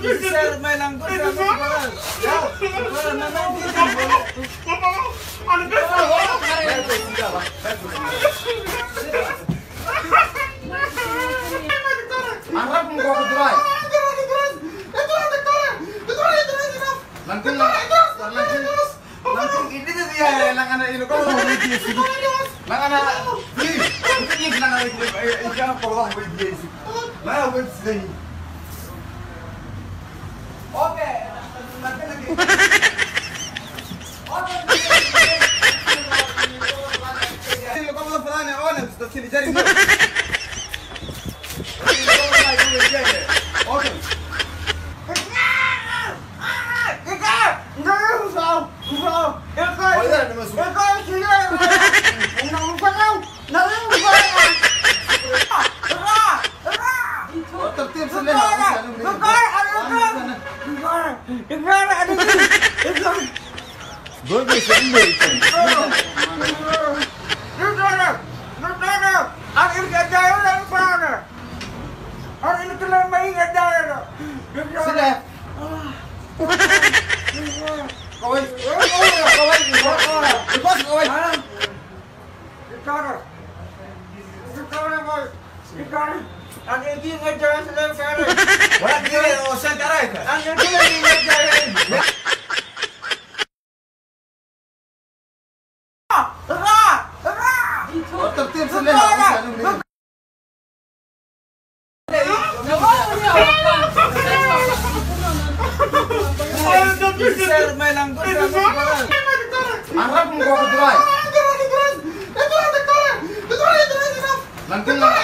Sir, may langkot sa mga. Para naman dito. Ano ba? Harap mo ko dry. Langkong ini na siya. Langan na ilo ko. Langan na. Please. Hindi langan na ilo. Ikaw na pagawang ko ibigay. Langan ko ibigay. Okay. Ilo ko mga pala niya. Onem. Tapos sinijari mo. Okay. Sir, may langkot sa mga. Harap mo ko dry. Langkong lang.